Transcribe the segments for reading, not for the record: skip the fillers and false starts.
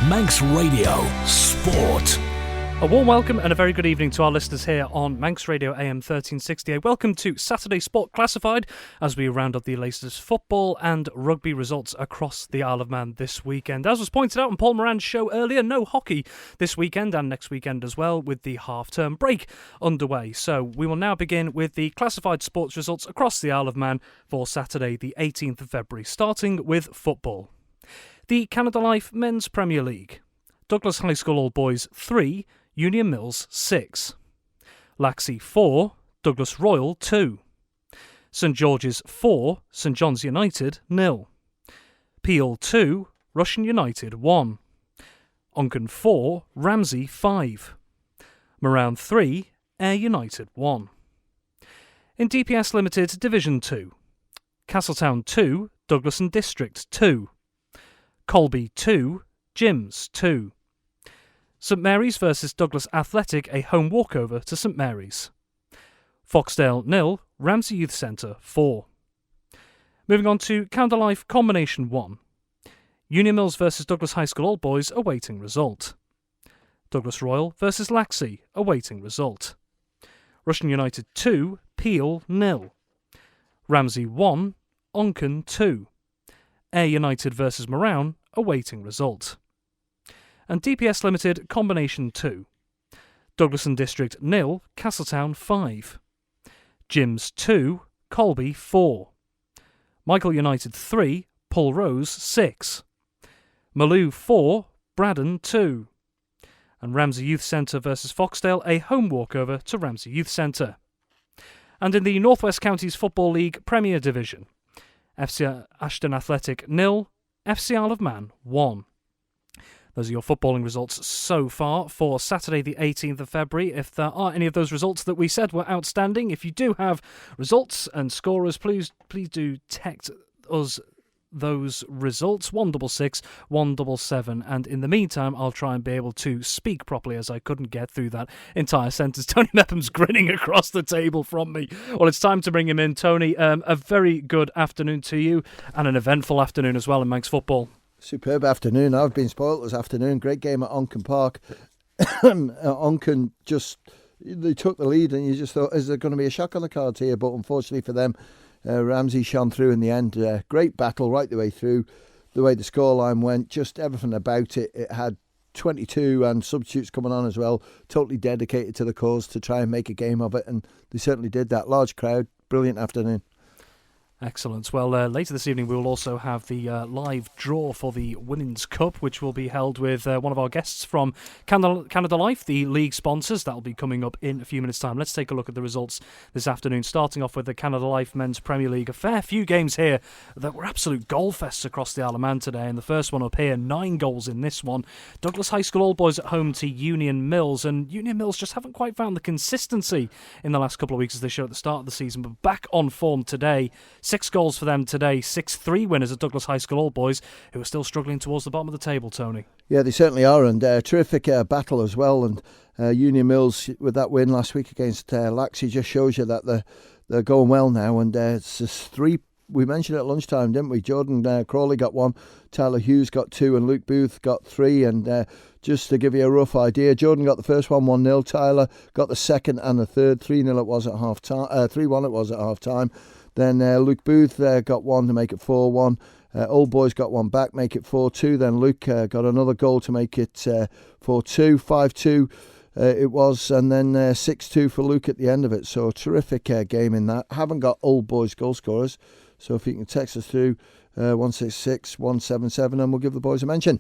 Manx Radio Sport. A warm welcome and a very good evening to our listeners here on Manx Radio AM 1368. Welcome to Saturday Sport Classified as we round up the latest football and rugby results across the Isle of Man this weekend. As was pointed out on Paul Moran's show earlier, no hockey this weekend and next weekend as well, with the half-term break underway. So we will now begin with the classified sports results across the Isle of Man for Saturday the 18th of February, starting with football. The Canada Life Men's Premier League. Douglas High School Old Boys 3, Union Mills 6. Laxey 4, Douglas Royal 2. St George's 4, St John's United 0. Peel 2, Russian United 1. Onken 4, Ramsey 5. Moran 3, Ayr United 1. In DPS Limited Division 2, Castletown 2, Douglas and District 2. Colby 2, Jims 2. St Mary's versus Douglas Athletic, a home walkover to St Mary's. Foxdale 0, Ramsey Youth Centre 4. Moving on to Canada Life Combination 1. Union Mills versus Douglas High School Old Boys awaiting result. Douglas Royal versus Laxey awaiting result. Russian United 2, Peel 0. Ramsey 1, Onken 2. Ayr United versus Moran awaiting result. And DPS Limited Combination 2. Douglas and District 0, Castletown 5. Jims 2, Colby 4. Michael United 3, Pulrose 6. Maloo 4, Braddon 2. And Ramsey Youth Centre versus Foxdale, a home walkover to Ramsey Youth Centre. And in the North West Counties Football League Premier Division, FC Ashton Athletic 0, FC Isle of Man 1. Those are your footballing results so far for Saturday the 18th of February. If there are any of those results that we said were outstanding, if you do have results and scorers, please do text us those results, 166 177, and in the meantime I'll try and be able to speak properly, as I couldn't get through that entire sentence. Tony Nepham's grinning across the table from me. Well, it's time to bring him in. Tony, a very good afternoon to you, and an eventful afternoon as well in Manx football. Superb afternoon. I've been spoilt this afternoon. Great game at Onken Park. Onken they took the lead and you just thought, is there going to be a shock on the cards here? But unfortunately for them, Ramsey shone through in the end. Great battle right the way through. The way the scoreline went, just everything about it. It had 22 and substitutes coming on as well. Totally dedicated to the cause to try and make a game of it. And they certainly did that. Large crowd. Brilliant afternoon. Excellent. Well, later this evening we will also have the live draw for the Women's Cup, which will be held with one of our guests from Canada Life, the league sponsors. That will be coming up in a few minutes' time. Let's take a look at the results this afternoon, starting off with the Canada Life Men's Premier League. A fair few games here that were absolute goal fests across the Isle of Man today, and the first one up here, 9 goals in this one. Douglas High School Old Boys at home to Union Mills, and Union Mills just haven't quite found the consistency in the last couple of weeks as they showed at the start of the season, but back on form today. 6 goals for them today, 6-3 winners at Douglas High School Old Boys, who are still struggling towards the bottom of the table, Tony. Yeah, they certainly are, and terrific battle as well. And Union Mills, with that win last week against Laxey, just shows you that they're going well now. And it's just 3, we mentioned it at lunchtime, didn't we? Jordan Crawley got 1, Tyler Hughes got 2, and Luke Booth got 3. And just to give you a rough idea, Jordan got the first one 1-0, Tyler got the second and the third, 3-0 it was at half time, 3-1 it was at half time. Then Luke Booth got 1 to make it 4-1. Old Boys got 1 back, make it 4-2. Then Luke got another goal to make it 4-2, 5-2 it was, and then 6-2 for Luke at the end of it. So a terrific game in that. Haven't got Old Boys goal scorers, so if you can text us through 166 177 and we'll give the boys a mention.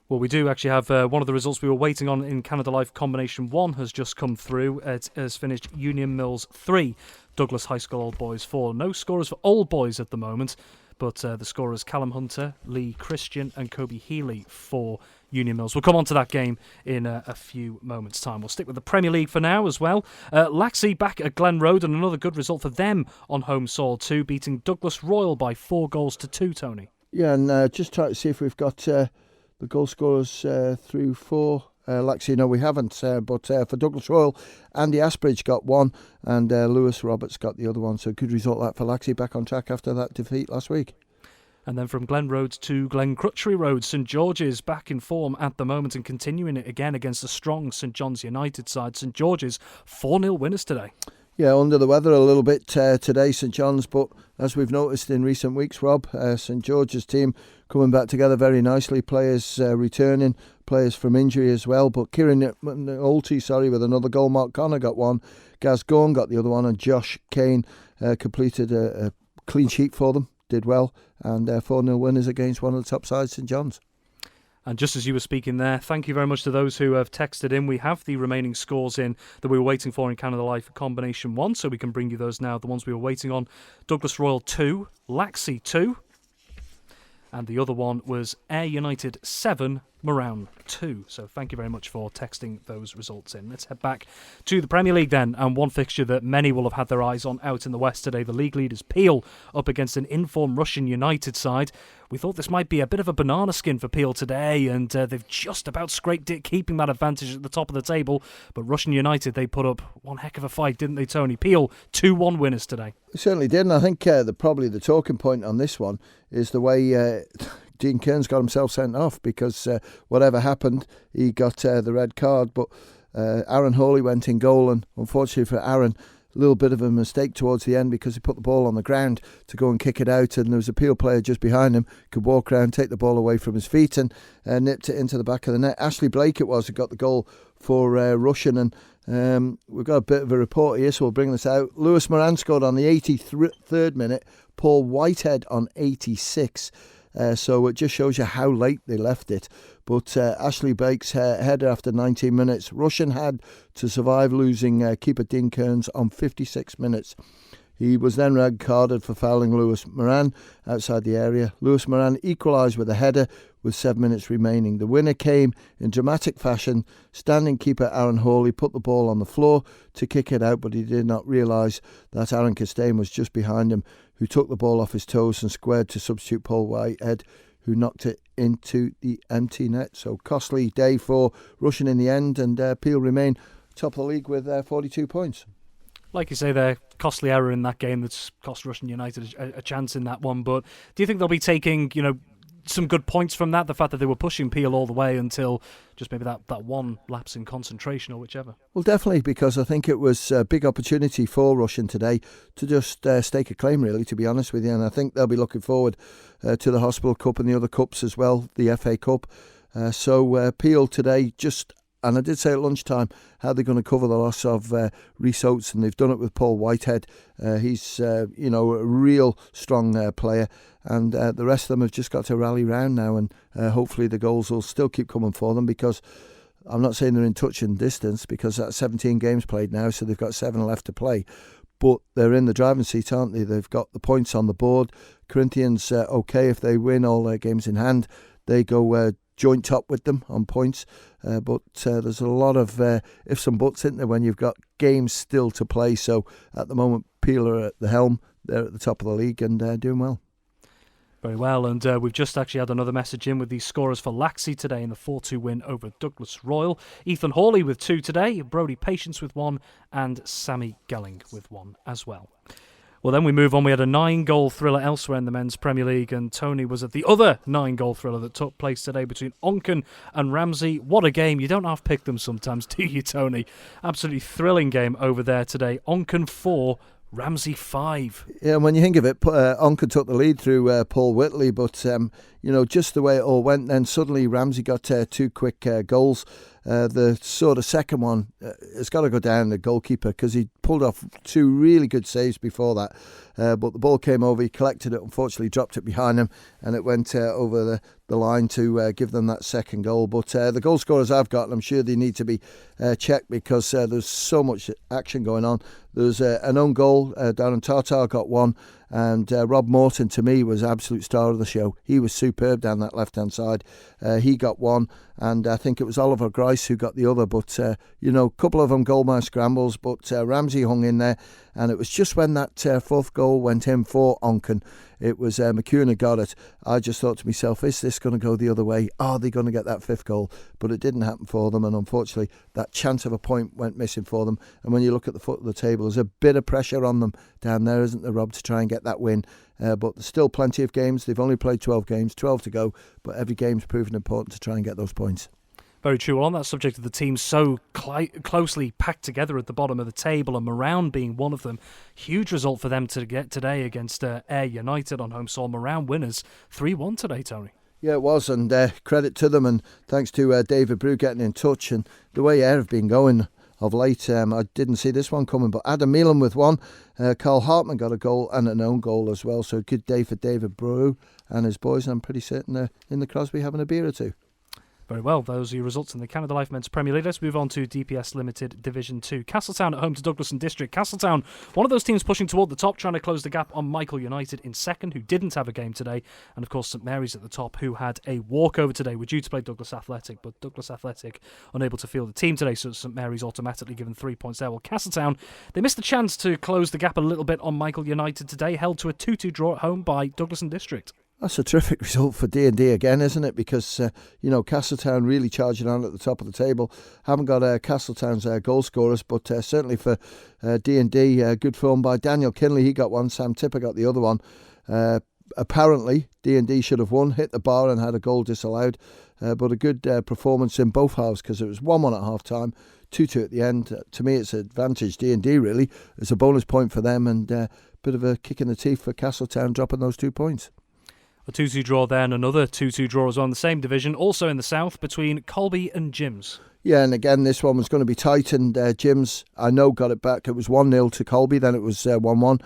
Well, we do actually have one of the results we were waiting on in Canada Life Combination 1 has just come through. It has finished Union Mills 3, Douglas High School Old Boys 4. No scorers for Old Boys at the moment, but the scorers Callum Hunter, Lee Christian and Kobe Healy for Union Mills. We'll come on to that game in a few moments' time. We'll stick with the Premier League for now as well. Laxey back at Glen Road, and another good result for them on home soil too, beating Douglas Royal by 4-2, Tony. Yeah, and just try to see if we've got the goal scorers through 4. Laxey, no, we haven't. But for Douglas Royal, Andy Asbridge got 1 and Lewis Roberts got the other one. So good result that for Laxey, back on track after that defeat last week. And then from Glen Road to Glen Crutchery Road, St George's back in form at the moment and continuing it again against a strong St John's United side. St George's 4-0 winners today. Yeah, under the weather a little bit today, St John's, but as we've noticed in recent weeks, Rob, St George's team coming back together very nicely, players returning, players from injury as well, but Kieran Olty, with another goal, Mark Connor got one, Gaz Gorn got the other one, and Josh Kane completed a clean sheet for them, did well, and 4-0 winners against one of the top sides, St John's. And just as you were speaking there, thank you very much to those who have texted in. We have the remaining scores in that we were waiting for in Canada Life Combination 1, so we can bring you those now. The ones we were waiting on: Douglas Royal 2, Laxey 2, and the other one was Ayr United 7, Moran 2. So thank you very much for texting those results in. Let's head back to the Premier League then, and one fixture that many will have had their eyes on out in the West today. The league leaders Peel up against an in-form Russian United side. We thought this might be a bit of a banana skin for Peel today, and they've just about scraped it, keeping that advantage at the top of the table. But Russian United, they put up one heck of a fight, didn't they, Tony? Peel 2-1 winners today. They certainly did, and I think probably the talking point on this one is the way Dean Kearns got himself sent off, because whatever happened, he got the red card. But Aaron Hawley went in goal, and unfortunately for Aaron, a little bit of a mistake towards the end, because he put the ball on the ground to go and kick it out, and there was a Peel player just behind him, could walk around, take the ball away from his feet, and nipped it into the back of the net. Ashley Blake it was who got the goal for Russian, and we've got a bit of a report here, so we'll bring this out. Lewis Moran scored on the 83rd minute, Paul Whitehead on 86. So it just shows you how late they left it. But Ashley Blake's header after 19 minutes. Russian had to survive losing keeper Dean Kearns on 56 minutes. He was then red carded for fouling Lewis Moran outside the area. Lewis Moran equalised with a header with 7 minutes remaining. The winner came in dramatic fashion. Standing keeper Aaron Hawley put the ball on the floor to kick it out, but he did not realise that Aaron Costain was just behind him, who took the ball off his toes and squared to substitute Paul Whitehead, who knocked it into the empty net. So costly day for Russian in the end, and Peel remain top of the league with 42 points. Like you say there, costly error in that game that's cost Russian United a chance in that one. But do you think they'll be taking, some good points from that, the fact that they were pushing Peel all the way until just maybe that one lapse in concentration or whichever? Well, definitely, because I think it was a big opportunity for Russian today to just stake a claim, really, to be honest with you. And I think they'll be looking forward to the Hospital Cup and the other cups as well, the FA Cup. So Peel today just... And I did say at lunchtime how they're going to cover the loss of Rhys Oates, and they've done it with Paul Whitehead. He's, a real strong player, and the rest of them have just got to rally round now, and hopefully the goals will still keep coming for them, because I'm not saying they're in touch and distance, because that's 17 games played now, so they've got 7 left to play. But they're in the driving seat, aren't they? They've got the points on the board. Corinthians, okay, if they win all their games in hand, they go joint top with them on points, but there's a lot of ifs and buts, isn't there, when you've got games still to play. So at the moment, Peel are at the helm, they're at the top of the league and doing well. Very well, and we've just actually had another message in with these scorers for Laxey today in the 4-2 win over Douglas Royal. Ethan Hawley with 2 today, Brodie Patience with 1, and Sammy Gelling with 1 as well. Well, then we move on. We had a 9-goal thriller elsewhere in the Men's Premier League, and Tony was at the other 9-goal thriller that took place today between Onken and Ramsey. What a game. You don't half-pick them sometimes, do you, Tony? Absolutely thrilling game over there today. Onken 4, Ramsey 5. Yeah, when you think of it, Onken took the lead through Paul Whitley, but, just the way it all went, then suddenly Ramsey got 2 quick goals. The sort of second one, it's got to go down the goalkeeper, because he pulled off 2 really good saves before that. But the ball came over, he collected it, unfortunately dropped it behind him, and it went over the line to give them that second goal. But the goal scorers I've got, and I'm sure they need to be checked, because there's so much action going on. There's an own goal, Darren Tartar got 1, and Rob Morton, to me, was absolute star of the show. He was superb down that left-hand side. He got 1, and I think it was Oliver Grice who got the other. But, a couple of them goalmouth scrambles, but Ramsey hung in there, And it was just when that fourth goal went in for Onken, it was McEwen who got it. I just thought to myself, is this going to go the other way? Are they going to get that fifth goal? But it didn't happen for them, and unfortunately that chance of a point went missing for them. And when you look at the foot of the table, there's a bit of pressure on them down there, isn't there, Rob, to try and get that win. But there's still plenty of games. They've only played 12 games, 12 to go, but every game's proven important to try and get those points. Very true. Well, on that subject of the teams so closely packed together at the bottom of the table, and Moran being one of them, huge result for them to get today against Ayr United on home soil. Moran winners 3-1 today, Tony. Yeah, it was, and credit to them, and thanks to David Brew getting in touch, and the way Ayr have been going of late. I didn't see this one coming, but Adam Meelan with one. Carl Hartman got a goal and an own goal as well, so good day for David Brew and his boys, and I'm pretty certain they're in the Crosby having a beer or two. Very well, those are your results in the Canada Life Men's Premier League. Let's move on to DPS Limited Division 2. Castletown at home to Douglas and District. Castletown, one of those teams pushing toward the top, trying to close the gap on Michael United in second, who didn't have a game today. And of course St Mary's at the top, who had a walkover today. We're due to play Douglas Athletic, but Douglas Athletic unable to field the team today, so St Mary's automatically given 3 points there. Well, Castletown, they missed the chance to close the gap a little bit on Michael United today, held to a 2-2 draw at home by Douglas and District. That's a terrific result for D&D again, isn't it? Because, Castletown really charging on at the top of the table. Haven't got Castletown's goal scorers, but certainly for D&D, good form by Daniel Kinley. He got one, Sam Tipper got the other one. Apparently, D&D should have won, hit the bar and had a goal disallowed. But a good performance in both halves, because it was 1-1 at half-time, 2-2 at the end. To me, it's an advantage D&D, really. It's a bonus point for them, and a bit of a kick in the teeth for Castletown dropping those 2 points. A 2-2 draw then, another 2-2 draw as well in the same division, also in the south, between Colby and Jims. Yeah, and again, this one was going to be tight, and Jims, I know, got it back. It was 1-0 to Colby, then it was 1-1.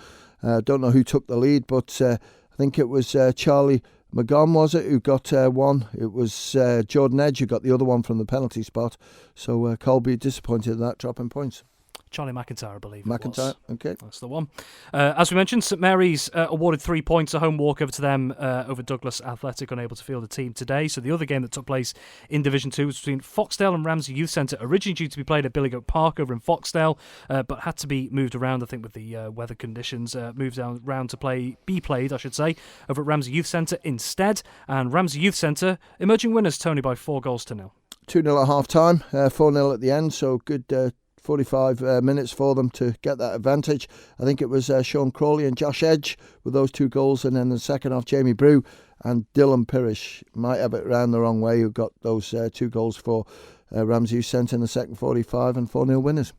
Don't know who took the lead, but I think it was Charlie McGon, was it, who got one. It was Jordan Edge who got the other one from the penalty spot. So Colby disappointed in that, dropping points. Charlie McIntyre, I believe. McIntyre, okay. That's the one. As we mentioned, St Mary's awarded 3 points, a home walkover to them over Douglas Athletic, unable to field a team today. So the other game that took place in Division 2 was between Foxdale and Ramsey Youth Centre, originally due to be played at Billygoat Park over in Foxdale, but had to be moved around, I think, with the weather conditions, moved around to be played, I should say, over at Ramsey Youth Centre instead. And Ramsey Youth Centre emerging winners, Tony, by 4-0. 2-0 at half-time, 4-0 at the end, so good 45 minutes for them to get that advantage. I think it was Sean Crawley and Josh Edge with those 2 goals, and then the second half Jamie Brew and Dylan Pirish might have it round the wrong way, who got those 2 goals for Ramsey Youth Centre in the second 45, and 4-0 winners.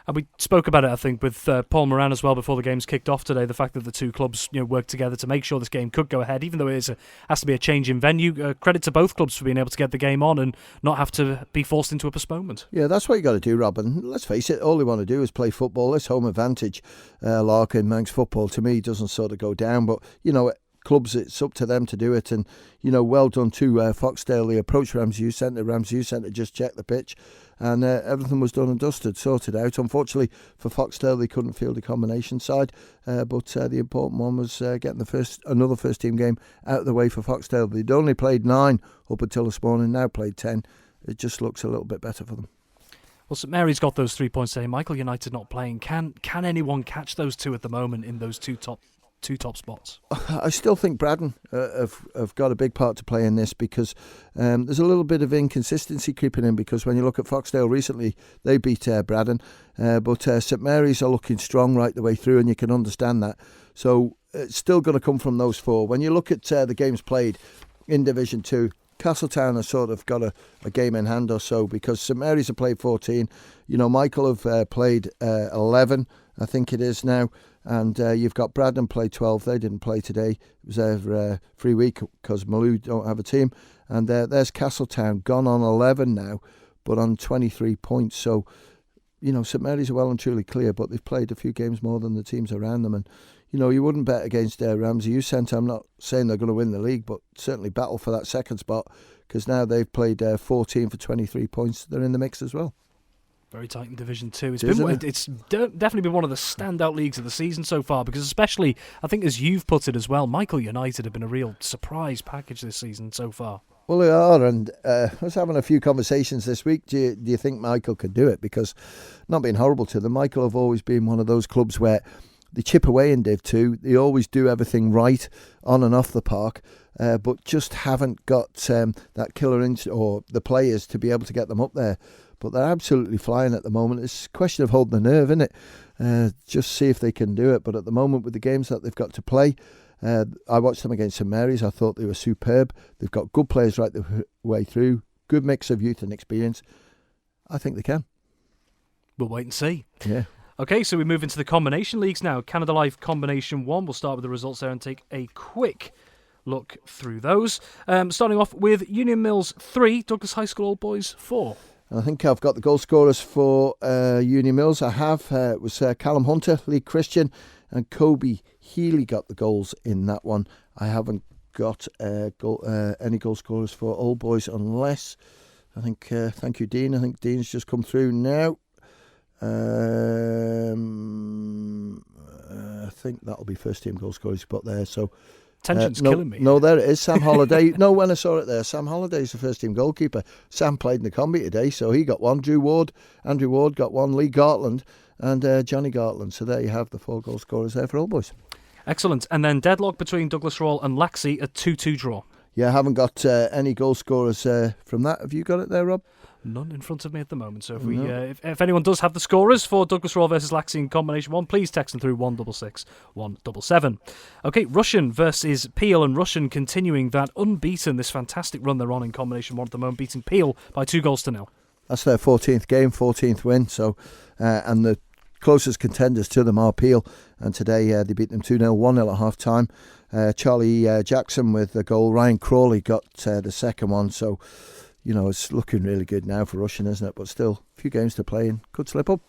And we spoke about it, I think, with Paul Moran as well before the games kicked off today. The fact that the two clubs, worked together to make sure this game could go ahead, even though it has to be a change in venue. Credit to both clubs for being able to get the game on and not have to be forced into a postponement. Yeah, that's what you got to do, Rob. And let's face it, all they want to do is play football. This home advantage, Larkin, Manx football, to me doesn't sort of go down. But clubs, it's up to them to do it, and well done to Foxdale. They approached Ramsey Youth Centre just checked the pitch, and everything was done and dusted, sorted out. Unfortunately for Foxdale, they couldn't field a combination side, but the important one was getting another first team game out of the way for Foxdale. They'd only played 9 up until this morning, now played 10. It just looks a little bit better for them. Well, St Mary's got those 3 points today. Michael United not playing. Can anyone catch those two at the moment in those two top spots? I still think Braddon have got a big part to play in this, because there's a little bit of inconsistency creeping in, because when you look at Foxdale recently, they beat Braddon, but St Mary's are looking strong right the way through, and you can understand that. So it's still going to come from those 4. When you look at the games played in Division 2, Castletown has sort of got a game in hand or so, because St Mary's have played 14. Michael have played 11, I think it is now. And you've got Braddon played 12. They didn't play today. It was their free week because Maloo don't have a team. And there's Castletown, gone on 11 now, but on 23 points. So, St Mary's are well and truly clear, but they've played a few games more than the teams around them. And, you wouldn't bet against Ramsey Youth Centre. I'm not saying they're going to win the league, but certainly battle for that second spot, because now they've played 14 for 23 points. They're in the mix as well. Very tight in Division 2. It's definitely been one of the standout leagues of the season so far, because especially, I think as you've put it as well, Michael United have been a real surprise package this season so far. Well, they are, and I was having a few conversations this week. Do you think Michael could do it? Because, not being horrible to them, Michael have always been one of those clubs where they chip away in Div 2. They always do everything right on and off the park, but just haven't got that killer inch or the players to be able to get them up there. But they're absolutely flying at the moment. It's a question of holding the nerve, isn't it? Just see if they can do it. But at the moment, with the games that they've got to play, I watched them against St Mary's. I thought they were superb. They've got good players right the way through. Good mix of youth and experience. I think they can. We'll wait and see. Yeah. Okay, so we move into the combination leagues now. Canada Life Combination 1. We'll start with the results there and take a quick look through those. Starting off with Union Mills 3, Douglas High School Old Boys 4. I think I've got the goal scorers for Union Mills. I have. It was Callum Hunter, Lee Christian, and Kobe Healy got the goals in that one. I haven't got any goal scorers for Old Boys unless, I think, thank you, Dean. I think Dean's just come through now. I think that'll be first team goal scorers he's got there. So Tension's killing me. No, there it is. Sam Holliday. No, when I saw it there, Sam Holliday's the first team goalkeeper. Sam played in the combi today, so he got one. Andrew Ward got one. Lee Gartland and Johnny Gartland. So there you have the 4 goal scorers there for Old Boys. Excellent. And then deadlock between Douglas Royal and Laxey, a 2-2 draw. Yeah, I haven't got any goal scorers from that. Have you got it there, Rob? None in front of me at the moment. So if anyone does have the scorers for Douglas Royal versus Laxey in combination 1, please text them through 166 177. Okay, Russian versus Peel, and Russian continuing that unbeaten, this fantastic run they're on in combination 1 at the moment, beating Peel by 2-0. That's their 14th game, 14th win. So, and the closest contenders to them are Peel, and today they beat them 2-0, 1-0 at half time. Charlie Jackson with the goal. Ryan Crawley got the second one. So, you know, it's looking really good now for Russian, isn't it? But still, a few games to play and could slip up.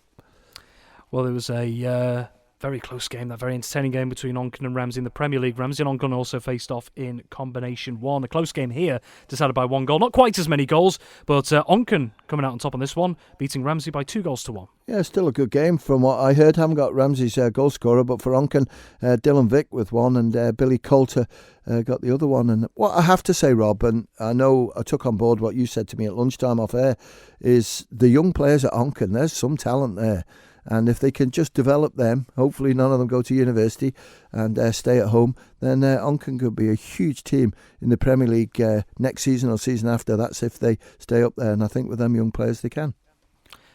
Well, there was a very close game, that very entertaining game between Onken and Ramsey in the Premier League. Ramsey and Onken also faced off in combination 1. A close game here, decided by 1 goal. Not quite as many goals, but Onken coming out on top on this one, beating Ramsey by 2-1. Yeah, still a good game from what I heard. Haven't got Ramsey's goal scorer, but for Onken, Dylan Vick with one, and Billy Coulter got the other one. And what I have to say, Rob, and I know I took on board what you said to me at lunchtime off air, is the young players at Onken, there's some talent there. And if they can just develop them, hopefully none of them go to university and stay at home, then Onken could be a huge team in the Premier League next season or season after. That's if they stay up there, and I think with them young players they can.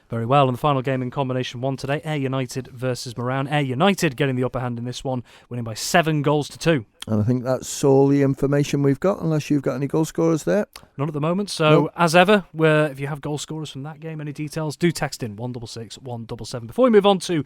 Very well, and the final game in combination 1 today, Ayr United versus Moran. Ayr United getting the upper hand in this one, winning by 7-2. And I think that's all the information we've got, unless you've got any goal scorers there. None at the moment, so as ever, if you have goal scorers from that game, any details, do text in 166 177. Before we move on to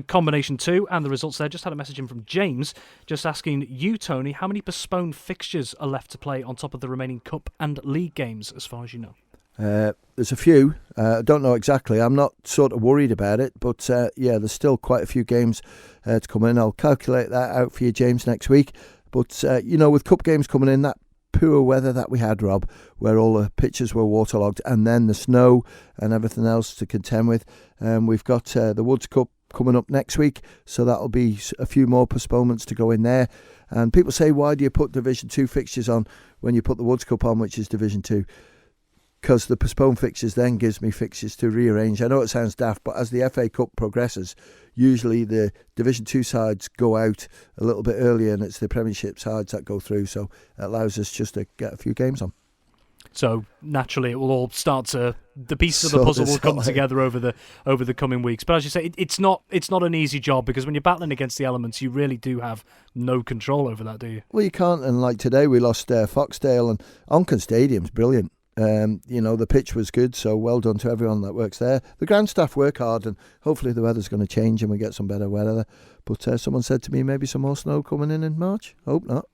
combination 2 and the results there, just had a message in from James, just asking you, Tony, how many postponed fixtures are left to play on top of the remaining Cup and League games, as far as you know? There's a few. I don't know exactly. I'm not sort of worried about it, but yeah, there's still quite a few games to come in. I'll calculate that out for you, James, next week. But, you know, with Cup games coming in, that poor weather that we had, Rob, where all the pitches were waterlogged, and then the snow and everything else to contend with. We've got the Woods Cup coming up next week, so that'll be a few more postponements to go in there. And people say, why do you put Division 2 fixtures on when you put the Woods Cup on, which is Division 2? Because the postponed fixtures then gives me fixtures to rearrange. I know it sounds daft, but as the FA Cup progresses, usually the Division 2 sides go out a little bit earlier, and it's the Premiership sides that go through, so it allows us just to get a few games on. So naturally, it will all start to, the pieces of the puzzle will come together over the coming weeks. But as you say, it's not an easy job, because when you're battling against the elements, you really do have no control over that, do you? Well, you can't. And like today, we lost Foxdale, and Onken Stadium's brilliant. You know, the pitch was good, so well done to everyone that works there. The ground staff work hard, and hopefully the weather's going to change and we get some better weather. But someone said to me maybe some more snow coming in March. Hope not.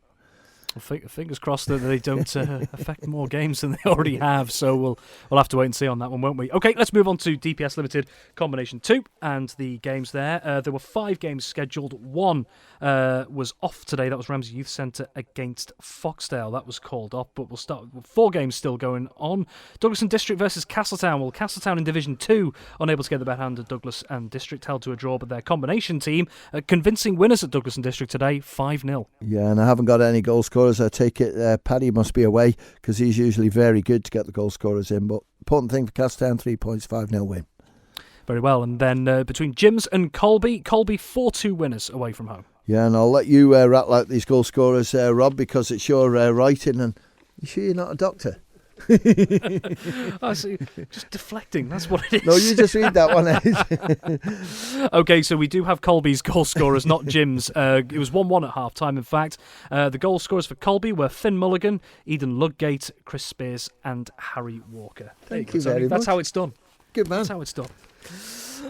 Well, fingers crossed that they don't affect more games than they already have. So we'll have to wait and see on that one, won't we? Okay, let's move on to DPS Limited Combination 2 and the games there. There were 5 games scheduled. One was off today. That was Ramsey Youth Centre against Foxdale. That was called off, but we'll start with 4 games still going on. Douglas and District versus Castletown. Well, Castletown in Division 2, unable to get the better hand of Douglas and District, held to a draw, but their combination team convincing winners at Douglas and District today, 5-0. Yeah, and I haven't got any goal scorers scorers, I take it Paddy must be away because he's usually very good to get the goal scorers in. But important thing for Castletown, 3 points, 5-0 win. Very well. And then between Jims and Colby 4-2 winners away from home. Yeah, and I'll let you rattle out these goal scorers, Rob, because it's your writing. And you sure you're not a doctor? I see. Just deflecting, that's what it is. No, you just read that one out. Okay, so we do have Colby's goal scorers, not Jim's. It was 1-1 at half-time, in fact. The goal scorers for Colby were Finn Mulligan, Eden Ludgate, Chris Spears and Harry Walker. Thank you very much. That's how it's done. Good man. That's how it's done.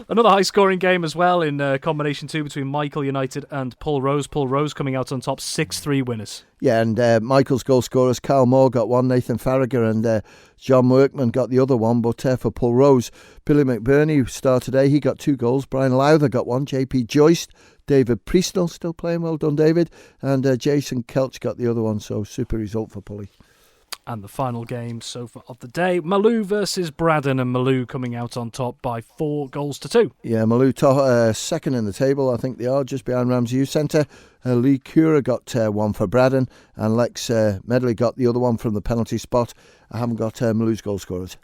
Another high-scoring game as well in combination 2 between Michael United and Paul Rose. Paul Rose coming out on top, 6-3 winners. Yeah, and Michael's goal scorers, Carl Moore got one, Nathan Farragher and John Workman got the other one. But for Paul Rose, Billy McBurney, who started today, he got 2 goals. Brian Lowther got one. JP Joyce, David Priestnell still playing. Well done, David. And Jason Kelch got the other one. So super result for Pulley. And the final game so far of the day, Malou versus Braddon, and Malou coming out on top by 4-2. Yeah, Malou second in the table. I think they are just behind Ramsey Youth Centre. Lee Cura got one for Braddon, and Lex Medley got the other one from the penalty spot. I haven't got Malou's goal scorers.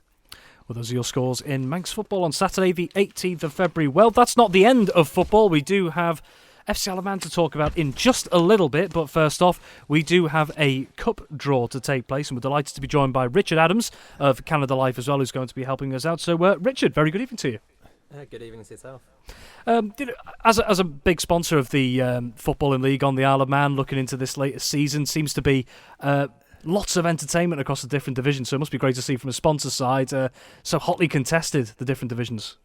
Well, those are your scores in Manx football on Saturday, the 18th of February. Well, that's not the end of football. We do have FC Isle of Man to talk about in just a little bit, but first off, we do have a cup draw to take place, and we're delighted to be joined by Richard Adams of Canada Life as well, who's going to be helping us out. So, Richard, very good evening to you. Good evening to yourself. As a big sponsor of the Footballing League on the Isle of Man, looking into this latest season, seems to be lots of entertainment across the different divisions, so it must be great to see from a sponsor side so hotly contested, the different divisions.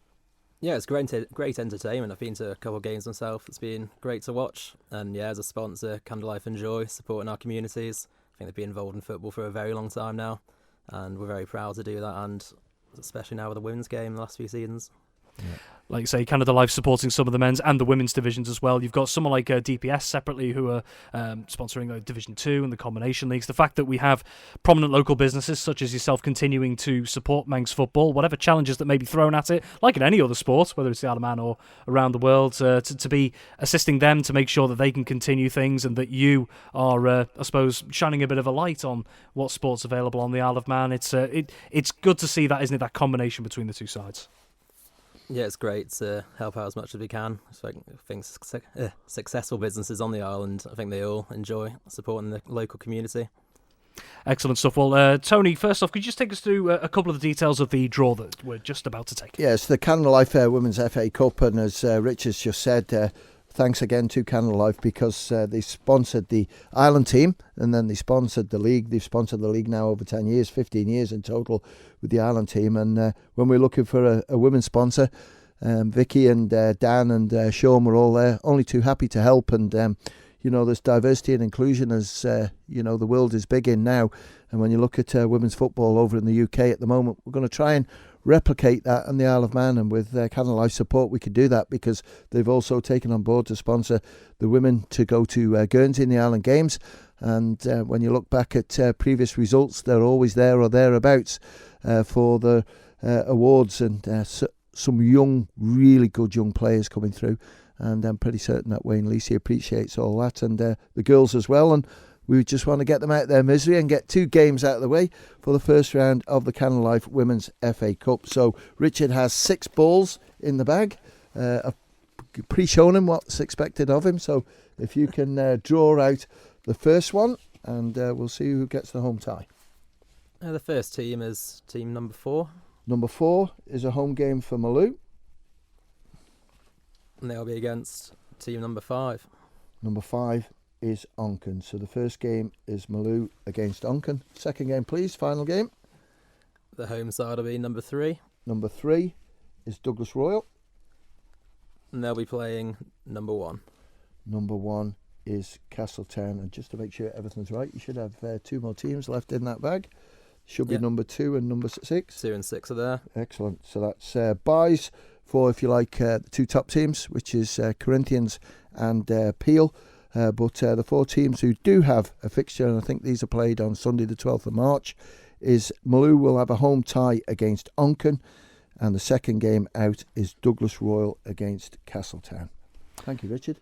Yeah, it's great entertainment. I've been to a couple of games myself. It's been great to watch. And yeah, as a sponsor, Canada Life enjoy supporting our communities. I think they've been involved in football for a very long time now. And we're very proud to do that, and especially now with the women's game in the last few seasons. Yeah. Like you say, Canada Life supporting some of the men's and the women's divisions as well. You've got someone like DPS separately who are sponsoring Division 2 and the combination leagues. The fact that we have prominent local businesses such as yourself continuing to support Manx football, whatever challenges that may be thrown at it, like in any other sport, whether it's the Isle of Man or around the world, to be assisting them to make sure that they can continue things, and that you are, I suppose, shining a bit of a light on what sport's available on the Isle of Man. It's good to see that, isn't it, that combination between the two sides. Yeah, it's great to help out as much as we can. I think successful businesses on the island, I think they all enjoy supporting the local community. Excellent stuff. Well, Tony, first off, could you just take us through a couple of the details of the draw that we're just about to take? Yes, the Canada Life Women's FA Cup, and as Rich has just said, thanks again to Canada Life because they sponsored the island team and then they sponsored the league. They've sponsored the league now over 10 years, 15 years in total with the island team. And when we're looking for a women's sponsor, Vicky and Dan and Sean were all there, only too happy to help. And, there's diversity and inclusion as, the world is big in now. And when you look at women's football over in the UK at the moment, we're going to try and replicate that on the Isle of Man, and with Canada Life support we could do that because they've also taken on board to sponsor the women to go to Guernsey in the Island Games. And when you look back at previous results, they're always there or thereabouts for the awards, and some really good young players coming through, and I'm pretty certain that Wayne Lacey appreciates all that, and the girls as well. And we just want to get them out of their misery and get 2 games out of the way for the first round of the Canada Life Women's FA Cup. So Richard has 6 balls in the bag. I've pre-shown him what's expected of him. So if you can draw out the first one, and we'll see who gets the home tie. The first team is team number 4. Number 4 is a home game for Malou. And they'll be against team number 5. Number 5 is Onken. So the first game is Malou against Onken. Second game, please. Final game. The home side will be number 3. Number 3 is Douglas Royal. And they'll be playing number 1. Number 1 is Castletown. And just to make sure everything's right, you should have 2 more teams left in that bag. Should be number 2 and number 6. 2 and 6 are there. Excellent. So that's buys for, if you like, the 2 top teams, which is Corinthians and Peel. But the 4 teams who do have a fixture, and I think these are played on Sunday the 12th of March, is Malou will have a home tie against Onken, and the second game out is Douglas Royal against Castletown. Thank you, Richard.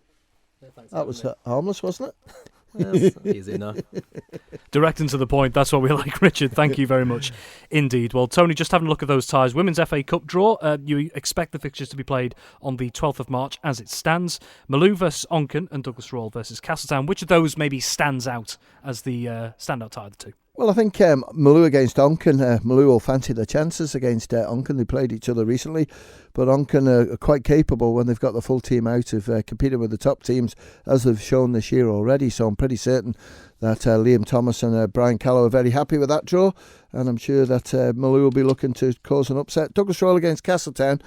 Yeah, thanks. That was harmless, wasn't it? That's easy enough. Direct and to the point, that's what we like, Richard. Thank you very much indeed. Well, Tony, just having a look at those ties. Women's FA Cup draw, you expect the fixtures to be played on the 12th of March as it stands. Malou versus Onken and Douglas Royal versus Castletown. Which of those maybe stands out as the standout tie of the two? Well, I think Malou against Onken. Malou will fancy their chances against Onken. They played each other recently, but Onken are quite capable when they've got the full team out of competing with the top teams, as they've shown this year already. So I'm pretty certain that Liam Thomas and Brian Callow are very happy with that draw, and I'm sure that Malou will be looking to cause an upset. Douglas Royal against Castletown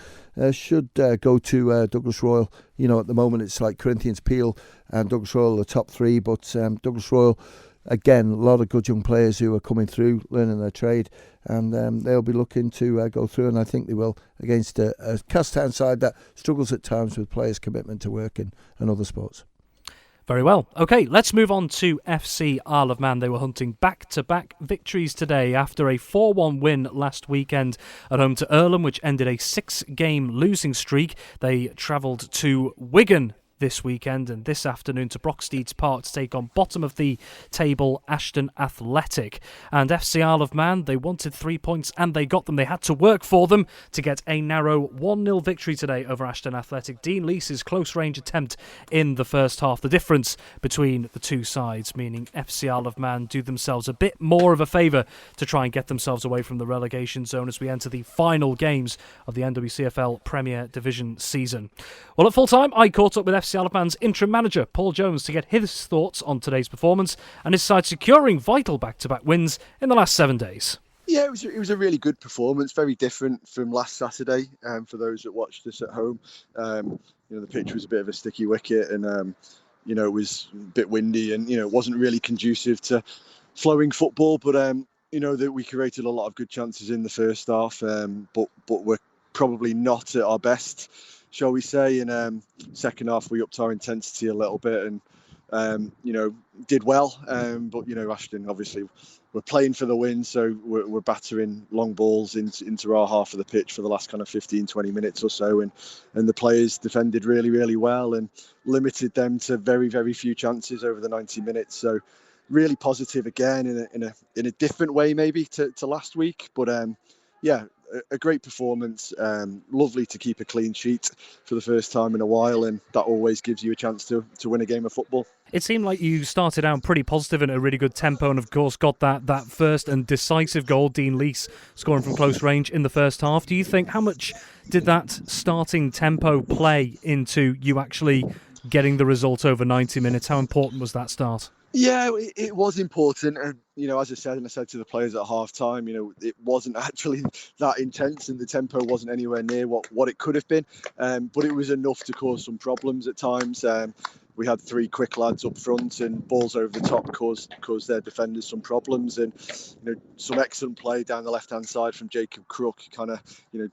should go to Douglas Royal. You know, at the moment it's like Corinthians Peel and Douglas Royal the top three, but Douglas Royal, again, a lot of good young players who are coming through, learning their trade, and they'll be looking to go through, and I think they will, against a Castletown side that struggles at times with players' commitment to work and other sports. Very well. OK, let's move on to FC Isle of Man. They were hunting back-to-back victories today after a 4-1 win last weekend at home to Earlham, which ended a 6-game losing streak. They travelled to Wigan this weekend and this afternoon to Brocksteeds Park to take on bottom of the table Ashton Athletic. And FC Isle of Man, they wanted 3 points and they got them. They had to work for them to get a narrow 1-0 victory today over Ashton Athletic. Dean Leese's close range attempt in the first half. The difference between the two sides, meaning FC Isle of Man do themselves a bit more of a favour to try and get themselves away from the relegation zone as we enter the final games of the NWCFL Premier Division season. Well, at full time, I caught up with FC Isle of Man's interim manager, Paul Jones, to get his thoughts on today's performance and his side securing vital back-to-back wins in the last 7 days. Yeah, it was a really good performance, very different from last Saturday. For those that watched us at home, the pitch was a bit of a sticky wicket, and it was a bit windy, and it wasn't really conducive to flowing football. But that we created a lot of good chances in the first half, but we're probably not at our best, shall we say. In second half, we upped our intensity a little bit and, did well. But, Ashton, obviously, we're playing for the win, so we're battering long balls into our half of the pitch for the last kind of 15, 20 minutes or so. And the players defended really, really well and limited them to very, very few chances over the 90 minutes. So really positive again in a different way maybe to last week. But, a great performance. Lovely to keep a clean sheet for the first time in a while, and that always gives you a chance to win a game of football. It seemed like you started out pretty positive and a really good tempo, and of course got that first and decisive goal, Dean Leese scoring from close range in the first half. Do you think, how much did that starting tempo play into you actually getting the result over 90 minutes? How important was that start? Yeah, it was important. And, as I said, and I said to the players at half time, it wasn't actually that intense and the tempo wasn't anywhere near what it could have been. But it was enough to cause some problems at times. We had three quick lads up front and balls over the top caused their defenders some problems. And, some excellent play down the left-hand side from Jacob Crook.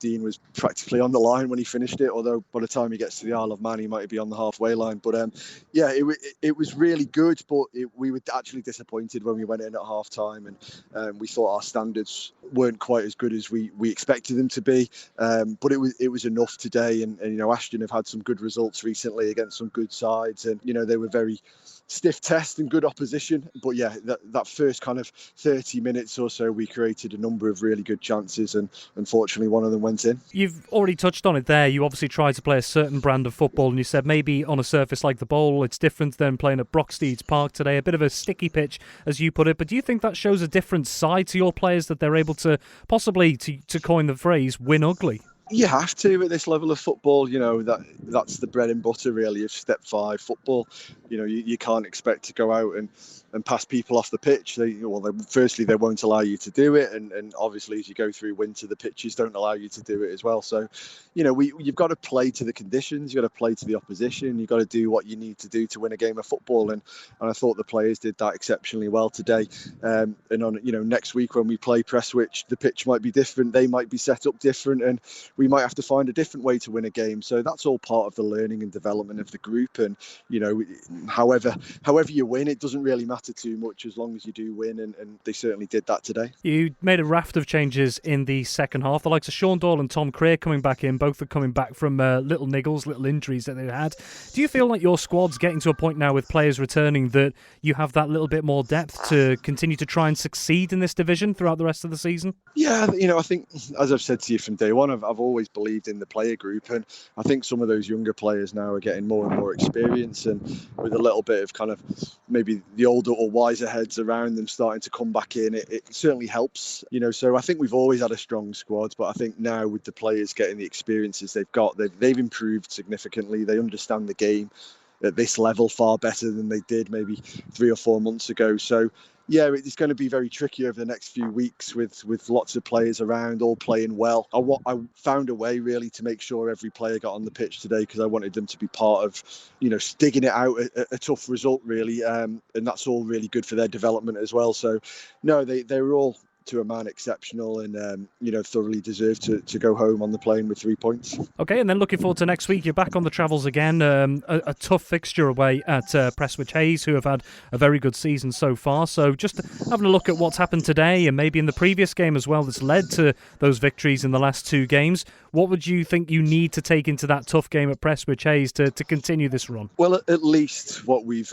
Dean was practically on the line when he finished it, although by the time he gets to the Isle of Man, he might be on the halfway line. But, it was really good, but we were actually disappointed when we went in at half-time. And we thought our standards weren't quite as good as we expected them to be. But it was enough today. And Ashton have had some good results recently against some good sides. And, they were very stiff test and good opposition. But, that first kind of 30 minutes or so, we created a number of really good chances. And unfortunately, one of them went in. You've already touched on it there. You obviously tried to play a certain brand of football. And you said maybe on a surface like the Bowl, it's different than playing at Brocksteeds Park today. A bit of a sticky pitch, as you put it. But do you think that shows a different side to your players, that they're able to possibly, to coin the phrase, win ugly? You have to at this level of football. That's the bread and butter really of Step 5 football. You can't expect to go out and pass people off the pitch. Firstly, they won't allow you to do it, and obviously as you go through winter, the pitches don't allow you to do it as well. So, you've got to play to the conditions, you've got to play to the opposition, you've got to do what you need to do to win a game of football, and I thought the players did that exceptionally well today. And on next week when we play Prestwich, the pitch might be different, they might be set up different, and we might have to find a different way to win a game. So that's all part of the learning and development of the group. And however you win, it doesn't really matter matter too much as long as you do win, and they certainly did that today. You made a raft of changes in the second half. The likes of Sean Doyle and Tom Creer coming back in. Both are coming back from little niggles, little injuries that they had. Do you feel like your squad's getting to a point now with players returning that you have that little bit more depth to continue to try and succeed in this division throughout the rest of the season? Yeah, I think, as I've said to you from day one, I've always believed in the player group, and I think some of those younger players now are getting more and more experience, and with a little bit of kind of maybe the older or wiser heads around them starting to come back in, it certainly helps. So I think we've always had a strong squad, but I think now with the players getting the experiences they've got, they've improved significantly. They understand the game at this level far better than they did maybe 3 or 4 months ago. So yeah, it's going to be very tricky over the next few weeks with lots of players around, all playing well. I found a way really to make sure every player got on the pitch today, because I wanted them to be part of, digging it out a tough result really, and that's all really good for their development as well. So no, they were all, to a man, exceptional, and thoroughly deserve to go home on the plane with 3 points. Okay, and then looking forward to next week. You're back on the travels again. A tough fixture away at Prestwich Hayes, who have had a very good season so far. So just having a look at what's happened today and maybe in the previous game as well that's led to those victories in the last 2 games. What would you think you need to take into that tough game at Prestwich Hayes to continue this run? Well, at least what we've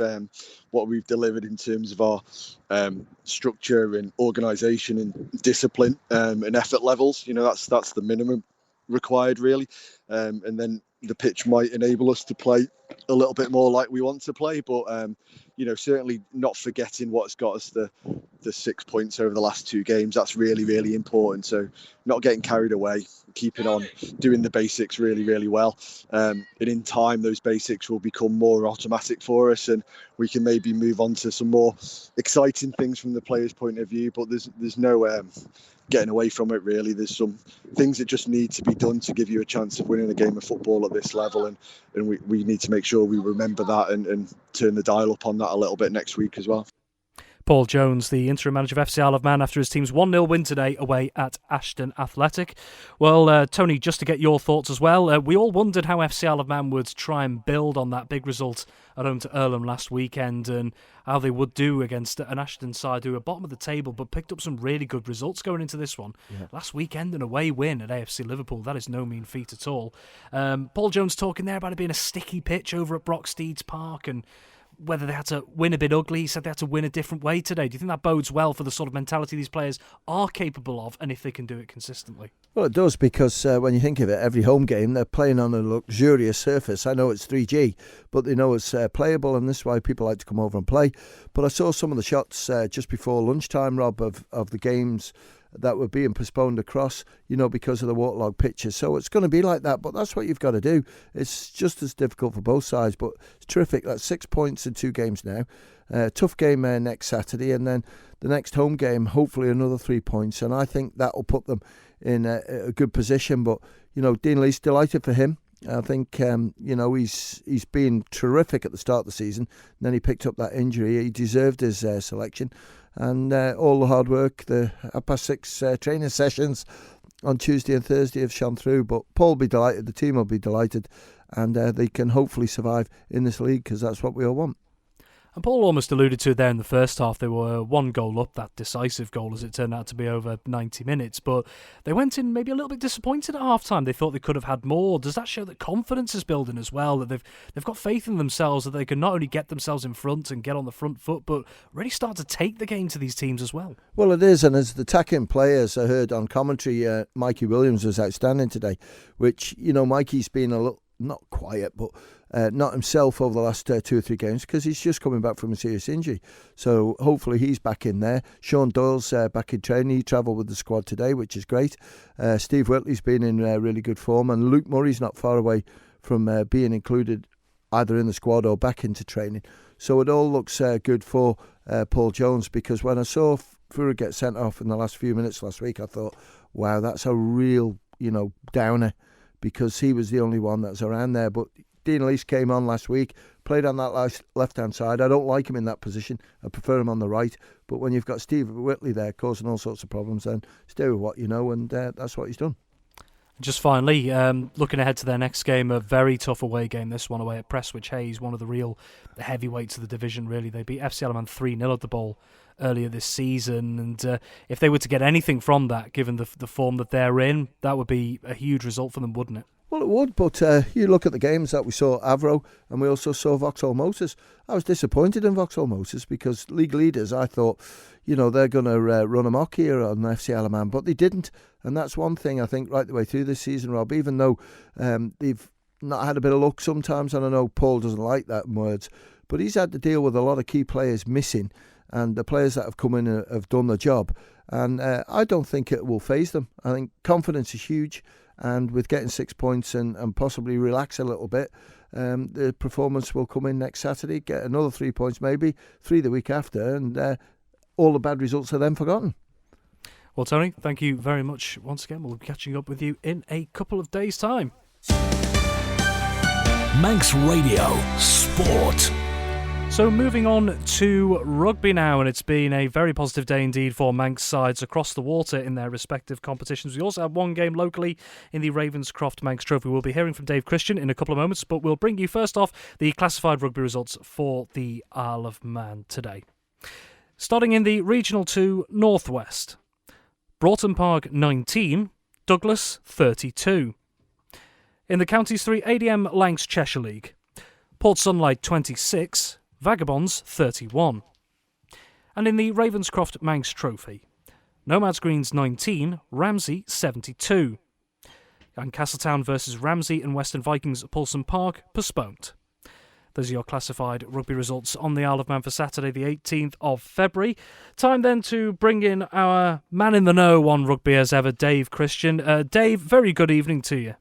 delivered in terms of our structure and organisation and discipline and effort levels. That's the minimum required really, and then the pitch might enable us to play a little bit more like we want to play, but certainly not forgetting what's got us the 6 points over the last 2 games. That's really, really important. So not getting carried away, keeping on doing the basics really, really well, and in time those basics will become more automatic for us, and we can maybe move on to some more exciting things from the players' point of view. But there's no getting away from it really. There's some things that just need to be done to give you a chance of winning a game of football at this level, and we need to make sure we remember that and turn the dial up on that a little bit next week as well. Paul Jones, the interim manager of FC Isle of Man, after his team's 1-0 win today away at Ashton Athletic. Well, Tony, just to get your thoughts as well, we all wondered how FC Isle of Man would try and build on that big result at home to Earlham last weekend, and how they would do against an Ashton side who are bottom of the table but picked up some really good results going into this one. Yeah. Last weekend, an away win at AFC Liverpool, that is no mean feat at all. Paul Jones talking there about it being a sticky pitch over at Brocksteeds Park, and whether they had to win a bit ugly. He said they had to win a different way today. Do you think that bodes well for the sort of mentality these players are capable of, and if they can do it consistently? Well, it does, because when you think of it, every home game, they're playing on a luxurious surface. I know it's 3G, but they know it's playable, and this is why people like to come over and play. But I saw some of the shots just before lunchtime, Rob, of the games that were being postponed across, because of the waterlogged pitches. So it's going to be like that, but that's what you've got to do. It's just as difficult for both sides, but it's terrific. That's 6 points in 2 games now. Tough game next Saturday, and then the next home game, hopefully another 3 points, and I think that will put them in a good position. But, Dean Lee's delighted for him. I think, he's been terrific at the start of the season, and then he picked up that injury. He deserved his selection. And all the hard work, the 6:30 training sessions on Tuesday and Thursday have shone through. But Paul will be delighted, the team will be delighted, and they can hopefully survive in this league, because that's what we all want. And Paul almost alluded to it there in the first half. They were 1 goal up, that decisive goal as it turned out to be over 90 minutes. But they went in maybe a little bit disappointed at half-time. They thought they could have had more. Does that show that confidence is building as well? That they've got faith in themselves, that they can not only get themselves in front and get on the front foot, but really start to take the game to these teams as well? Well, it is. And as the attacking players, I heard on commentary, Mikey Williams was outstanding today, which, Mikey's been a little, not quiet, but not himself over the last 2 or 3 games, because he's just coming back from a serious injury. So hopefully he's back in there. Sean Doyle's back in training. He travelled with the squad today, which is great. Steve Whitley's been in really good form, and Luke Murray's not far away from being included either in the squad or back into training. So it all looks good for Paul Jones, because when I saw Fura get sent off in the last few minutes last week, I thought, wow, that's a real, downer, because he was the only one that's around there. But Dean Lees came on last week, played on that left-hand side. I don't like him in that position. I prefer him on the right. But when you've got Steve Whitley there causing all sorts of problems, then stay with what you know, and that's what he's done. Just finally, looking ahead to their next game, a very tough away game, this one away at Prestwich Hayes, one of the real heavyweights of the division, really. They beat FC Alaman 3-0 at the Bowl earlier this season, and if they were to get anything from that, given the form that they're in, that would be a huge result for them, wouldn't it? Well, it would, but you look at the games that we saw at Avro, and we also saw Vauxhall Motors. I was disappointed in Vauxhall Motors because league leaders, I thought, they're going to run amok here on FC Alaman, but they didn't. And that's one thing I think right the way through this season, Rob, even though they've not had a bit of luck sometimes, and I know Paul doesn't like that in words, but he's had to deal with a lot of key players missing, and the players that have come in have done the job. And I don't think it will faze them. I think confidence is huge. And with getting 6 points and possibly relax a little bit, the performance will come in next Saturday, get another 3 points, maybe 3 the week after, and all the bad results are then forgotten. Well, Tony, thank you very much once again. We'll be catching up with you in a couple of days' time. Manx Radio Sport. So moving on to rugby now, and it's been a very positive day indeed for Manx sides across the water in their respective competitions. We also have one game locally in the Ravenscroft Manx Trophy. We'll be hearing from Dave Christian in a couple of moments, but we'll bring you first off the classified rugby results for the Isle of Man today. Starting in the Regional 2 Northwest. Broughton Park 19, Douglas 32. In the Counties 3 ADM Lancs Cheshire League, Port Sunlight 26, Vagabonds 31. And in the Ravenscroft Manx Trophy, Nomads Greens 19, Ramsey 72. And Castletown versus Ramsey and Western Vikings at Paulson Park postponed. Those are your classified rugby results on the Isle of Man for Saturday the 18th of February. Time then to bring in our man in the know on rugby as ever, Dave Christian. Dave, very good evening to you.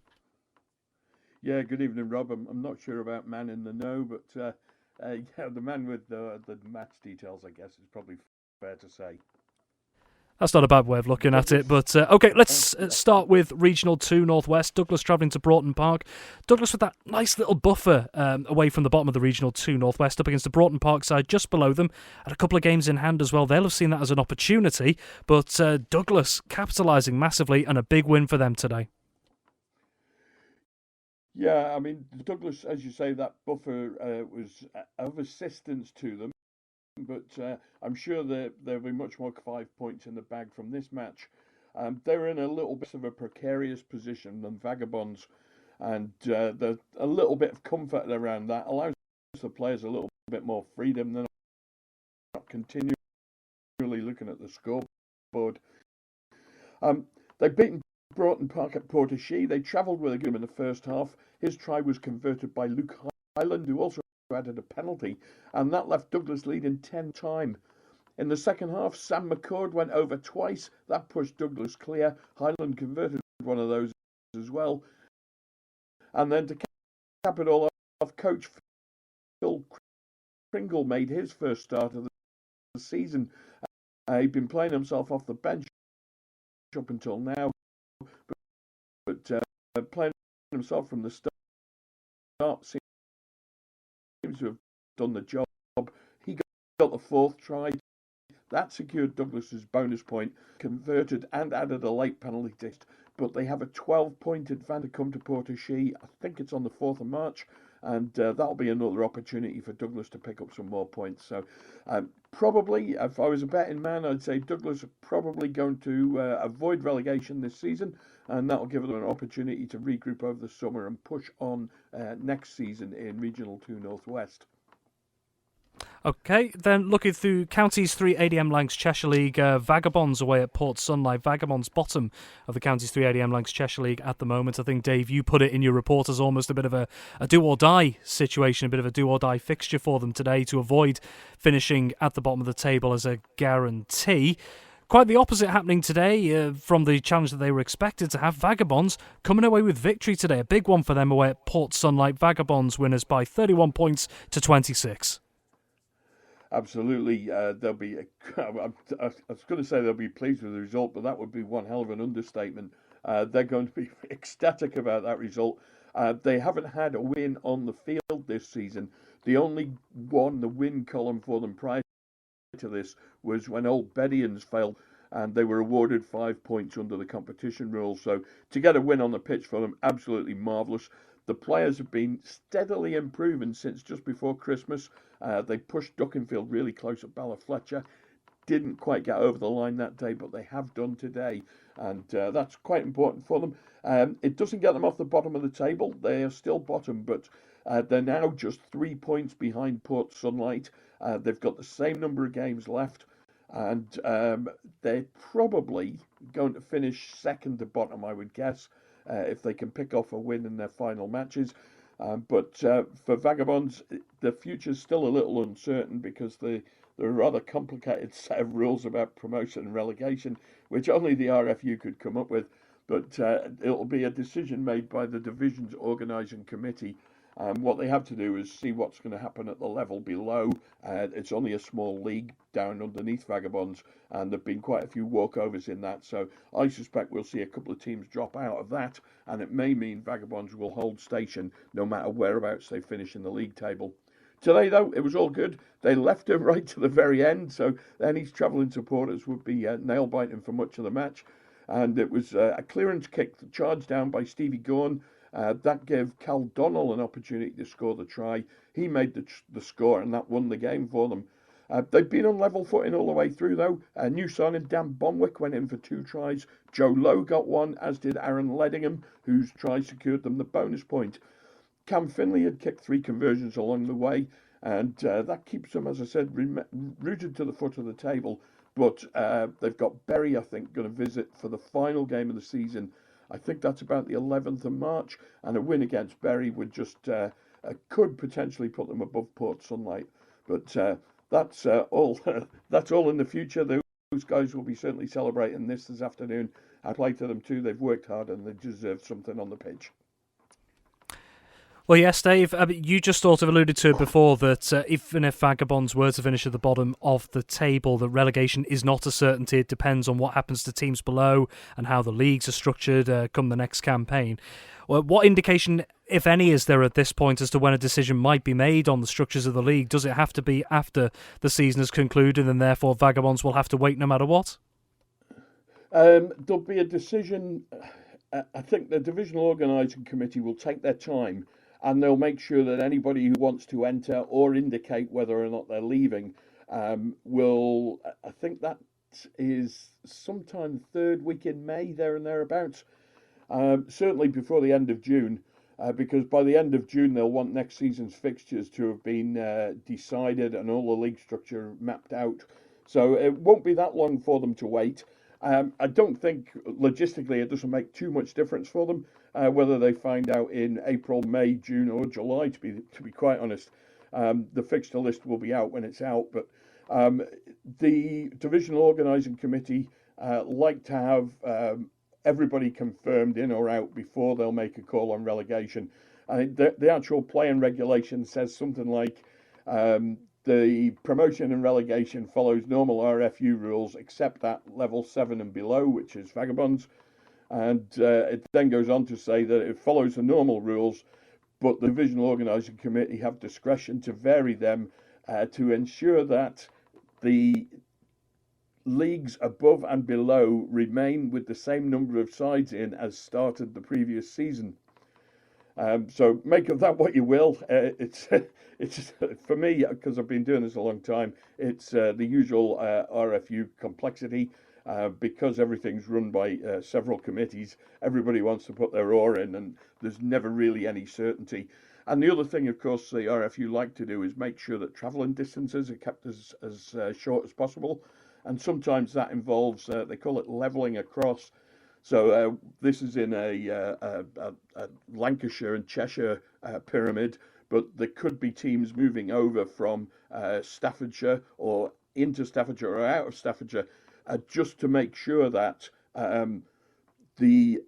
Yeah, good evening, Rob. I'm not sure about man in the know, but the man with the match details, I guess, is probably fair to say. That's not a bad way of looking at it, but OK, let's start with Regional 2 Northwest. Douglas travelling to Broughton Park. Douglas with that nice little buffer away from the bottom of the Regional 2 Northwest up against the Broughton Park side just below them. Had a couple of games in hand as well. They'll have seen that as an opportunity, but Douglas capitalising massively and a big win for them today. Yeah, I mean, Douglas, as you say, that buffer was of assistance to them. But I'm sure there'll be much more 5 points in the bag from this match. They're in a little bit of a precarious position than Vagabonds, and there's a little bit of comfort around that. Allows the players a little bit more freedom. They're not continually looking at the scoreboard. They've beaten Broughton Park at Portashee. They travelled with a game in the first half. His try was converted by Luke Highland, who also added a penalty, and that left Douglas leading 10-time. In the second half, Sam McCord went over twice. That pushed Douglas clear. Highland converted one of those as well. And then to cap it all off, coach Phil Kringle made his first start of the season. He'd been playing himself off the bench up until now, but playing himself from the start seems to have done the job. He got the fourth try. That secured Douglas's bonus point, converted and added a late penalty test. But they have a 12-point advantage to come to Portashee. I think it's on the 4th of March. And that'll be another opportunity for Douglas to pick up some more points. So probably, if I was a betting man, I'd say Douglas are probably going to avoid relegation this season. And that'll give them an opportunity to regroup over the summer and push on next season in Regional 2 Northwest. OK, then looking through Counties 3 ADM Lancs Cheshire League, Vagabonds away at Port Sunlight. Vagabonds bottom of the Counties 3 ADM Lancs Cheshire League at the moment. I think, Dave, you put it in your report as almost a bit of a do-or-die situation, a bit of a do-or-die fixture for them today to avoid finishing at the bottom of the table as a guarantee. Quite the opposite happening today from the challenge that they were expected to have. Vagabonds coming away with victory today. A big one for them away at Port Sunlight. Vagabonds winners by 31 points to 26. Absolutely, they'll be. I was going to say they'll be pleased with the result, but that would be one hell of an understatement. They're going to be ecstatic about that result. They haven't had a win on the field this season. The only one, the win column for them prior to this, was when Old Bedians failed and they were awarded 5 points under the competition rules. So to get a win on the pitch for them, absolutely marvellous. The players have been steadily improving since just before Christmas. They pushed Duckenfield really close at Ballafletcher. Didn't quite get over the line that day, but they have done today, and that's quite important for them. It doesn't get them off the bottom of the table. They are still bottom, but they're now just 3 points behind Port Sunlight. They've got the same number of games left, and they're probably going to finish second to bottom, I would guess, if they can pick off a win in their final matches. But for Vagabonds, the future's still a little uncertain because there are a rather complicated set of rules about promotion and relegation, which only the RFU could come up with. But it'll be a decision made by the division's organising committee. What they have to do is see what's going to happen at the level below. It's only a small league down underneath Vagabonds, and there have been quite a few walkovers in that. So I suspect we'll see a couple of teams drop out of that, and it may mean Vagabonds will hold station no matter whereabouts they finish in the league table. Today, though, it was all good. They left him right to the very end, so any travelling supporters would be nail-biting for much of the match. And it was a clearance kick charged down by Stevie Gorn. That gave Cal Donnell an opportunity to score the try. He made the score, and that won the game for them. They've been on level footing all the way through, though. New signing Dan Bonwick went in for 2 tries. Joe Lowe got 1, as did Aaron Leddingham, whose try secured them the bonus point. Cam Finley had kicked 3 conversions along the way, and that keeps them, as I said, rooted to the foot of the table. But they've got Bury, I think, going to visit for the final game of the season. I think that's about the 11th of March, and a win against Bury would just could potentially put them above Port Sunlight. But that's all. That's all in the future. Those guys will be certainly celebrating this afternoon. I play to them too. They've worked hard and they deserve something on the pitch. Well, yes, Dave, you just sort of alluded to it before that even if Vagabonds were to finish at the bottom of the table, the relegation is not a certainty. It depends on what happens to teams below and how the leagues are structured come the next campaign. Well, what indication, if any, is there at this point as to when a decision might be made on the structures of the league? Does it have to be after the season has concluded and therefore Vagabonds will have to wait no matter what? There'll be a decision. I think the divisional organising committee will take their time, and they'll make sure that anybody who wants to enter or indicate whether or not they're leaving will. I think that is sometime 3rd week in May, there and thereabouts. Certainly before the end of June, because by the end of June they'll want next season's fixtures to have been decided and all the league structure mapped out. So it won't be that long for them to wait. I don't think logistically it doesn't make too much difference for them whether they find out in April, May, June, or July. To be quite honest, the fixture list will be out when it's out. But the divisional organising committee like to have everybody confirmed in or out before they'll make a call on relegation. The actual playing regulation says something like the promotion and relegation follows normal RFU rules except at level 7 and below, which is Vagabonds. And it then goes on to say that it follows the normal rules, but the divisional organising committee have discretion to vary them to ensure that the leagues above and below remain with the same number of sides in as started the previous season. So make of that what you will. It's for me, because I've been doing this a long time, it's the usual RFU complexity. Because everything's run by several committees, everybody wants to put their oar in, and there's never really any certainty. And the other thing, of course, the RFU like to do is make sure that travelling distances are kept as short as possible. And sometimes that involves, they call it levelling across. So this is in a Lancashire and Cheshire pyramid, but there could be teams moving over from Staffordshire or into Staffordshire or out of Staffordshire just to make sure that the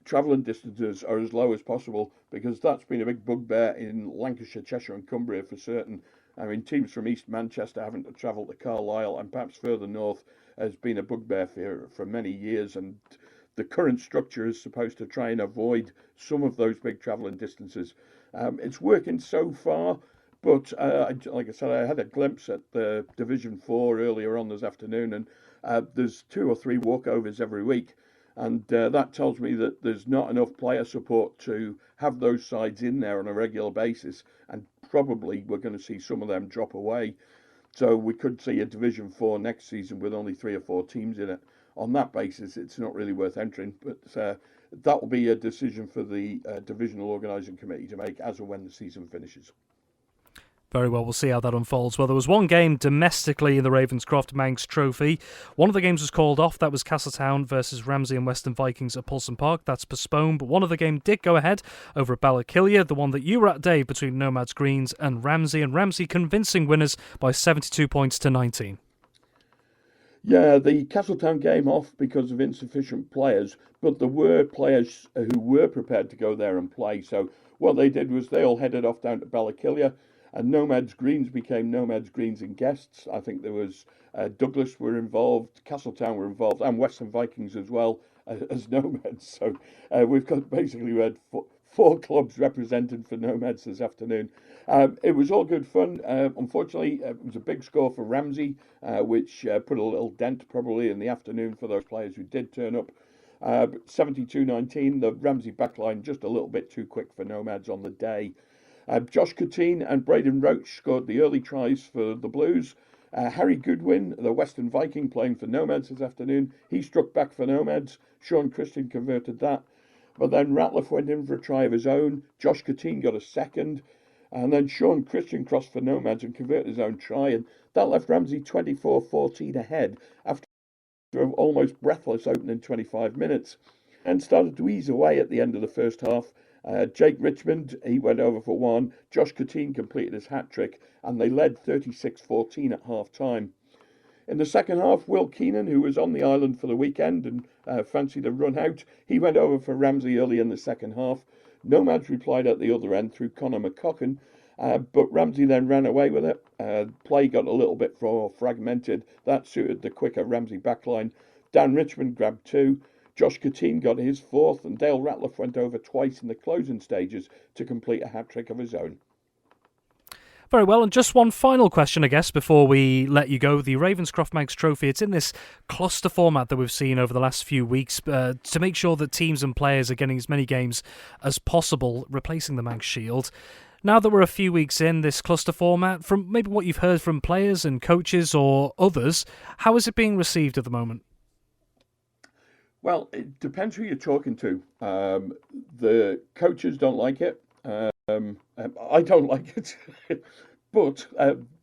travelling distances are as low as possible, because that's been a big bugbear in Lancashire, Cheshire and Cumbria for certain. I mean, teams from East Manchester having to travel to Carlisle and perhaps further north has been a bugbear for many years, and the current structure is supposed to try and avoid some of those big travelling distances. It's working so far, but like I said, I had a glimpse at the Division 4 earlier on this afternoon, and there's 2 or 3 walkovers every week. And that tells me that there's not enough player support to have those sides in there on a regular basis. And probably we're going to see some of them drop away. So we could see a Division 4 next season with only 3 or 4 teams in it. On that basis, it's not really worth entering. But that will be a decision for the Divisional Organising Committee to make as and when the season finishes. Very well, we'll see how that unfolds. Well, there was one game domestically in the Ravenscroft Manx Trophy. One of the games was called off. That was Castletown versus Ramsey and Western Vikings at Paulson Park. That's postponed. But one of the game did go ahead over at Ballakillia, the one that you were at, Dave, between Nomads Greens and Ramsey. And Ramsey convincing winners by 72 points to 19. Yeah, the Castletown game off because of insufficient players, but there were players who were prepared to go there and play. So what they did was they all headed off down to Ballakillia, and Nomads Greens became Nomads Greens and guests. I think there was Douglas were involved, Castletown were involved, and Western Vikings as well as Nomads. So we had 4 clubs represented for Nomads this afternoon. It was all good fun. Unfortunately, it was a big score for Ramsey, which put a little dent probably in the afternoon for those players who did turn up. 72-19, the Ramsey backline just a little bit too quick for Nomads on the day. Josh Coutine and Braden Roach scored the early tries for the Blues. Harry Goodwin, the Western Viking playing for Nomads this afternoon, he struck back for Nomads. Sean Christian converted that. But then Ratliff went in for a try of his own. Josh Coutine got a second. And then Sean Christian crossed for Nomads and converted his own try. And that left Ramsey 24-14 ahead after an almost breathless opening 25 minutes. And started to ease away at the end of the first half. Jake Richmond, he went over for 1. Josh Coutine completed his hat-trick, and they led 36-14 at half-time. In the second half, Will Keenan, who was on the island for the weekend and fancied a run out, he went over for Ramsey early in the second half. Nomads replied at the other end through Conor McCocken, but Ramsey then ran away with it. Play got a little bit more fragmented. That suited the quicker Ramsey backline. Dan Richmond grabbed 2. Josh Coutine got his 4th, and Dale Ratliff went over twice in the closing stages to complete a hat-trick of his own. Very well, and just one final question, I guess, before we let you go. The Ravenscroft Manx Trophy, it's in this cluster format that we've seen over the last few weeks to make sure that teams and players are getting as many games as possible, replacing the Manx Shield. Now that we're a few weeks in this cluster format, from maybe what you've heard from players and coaches or others, how is it being received at the moment? Well, it depends who you're talking to. The coaches don't like it. I don't like it. But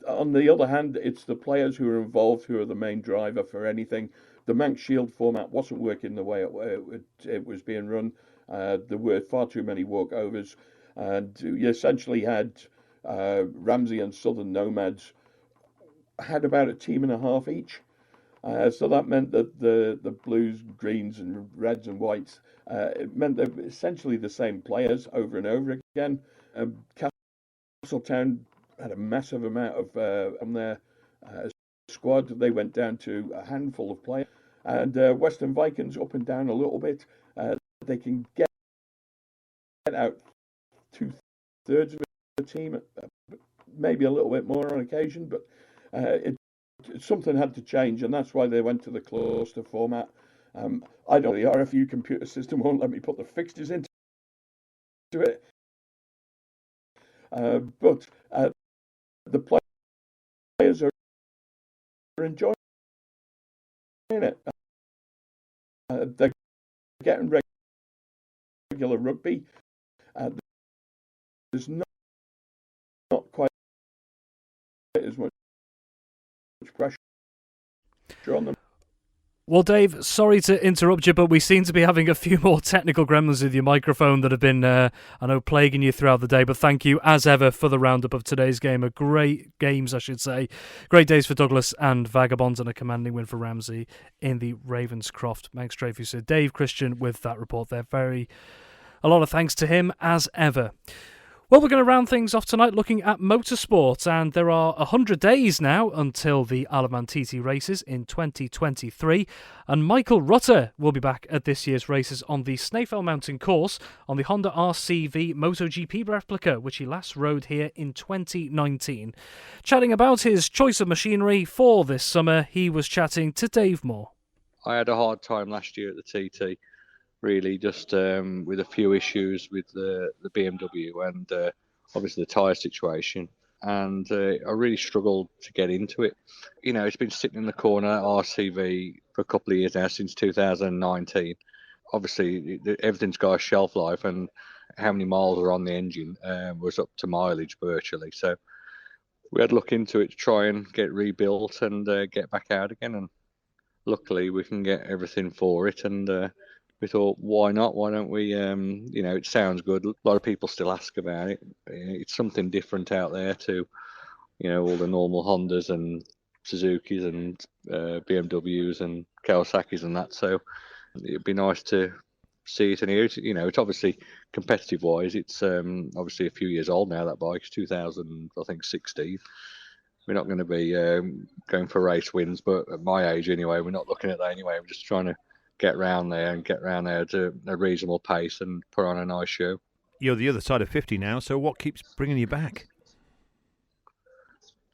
on the other hand, it's the players who are involved who are the main driver for anything. The Manx Shield format wasn't working the way it was being run. There were far too many walkovers. And you essentially had Ramsey and Southern Nomads had about a team and a half each. So that meant that the Blues, Greens and Reds and Whites, it meant they were essentially the same players over and over again. Castletown had a massive amount of on their squad. They went down to a handful of players. And Western Vikings up and down a little bit. They can get out 2/3 of the team, maybe a little bit more on occasion, but something had to change, and that's why they went to the cluster format. I don't know, the RFU computer system won't let me put the fixtures into it. But the players are enjoying it. They're getting regular rugby. There's not quite as much pressure on them. Well, Dave, sorry to interrupt you, but we seem to be having a few more technical gremlins with your microphone that have been, I know, plaguing you throughout the day. But thank you, as ever, for the roundup of today's game. A great games, I should say. Great days for Douglas and Vagabonds, and a commanding win for Ramsey in the Ravenscroft Manx Trophy. So Dave Christian with that report there. A lot of thanks to him, as ever. Well, we're going to round things off tonight looking at motorsport, and there are 100 days now until the Isle of Man TT races in 2023, and Michael Rutter will be back at this year's races on the Snaefell Mountain course on the Honda RCV MotoGP replica, which he last rode here in 2019. Chatting about his choice of machinery for this summer, he was chatting to Dave Moore. I had a hard time last year at the TT. Really, just with a few issues with the BMW and obviously the tyre situation. And I really struggled to get into it. You know, it's been sitting in the corner, RCV, for a couple of years now, since 2019. Obviously, everything's got a shelf life, and how many miles are on the engine was up to mileage virtually. So we had to look into it to try and get rebuilt and get back out again. And luckily, we can get everything for it. And we thought, why not? Why don't we, it sounds good. A lot of people still ask about it. It's something different out there to, all the normal Hondas and Suzukis and BMWs and Kawasaki's and that. So it'd be nice to see it and hear it. It's obviously competitive-wise. It's obviously a few years old now, that bike's 2016. We're not going to be going for race wins, but at my age anyway, we're not looking at that anyway. We're just trying to get round there to a reasonable pace and put on a nice show. You're the other side of 50 now, so what keeps bringing you back?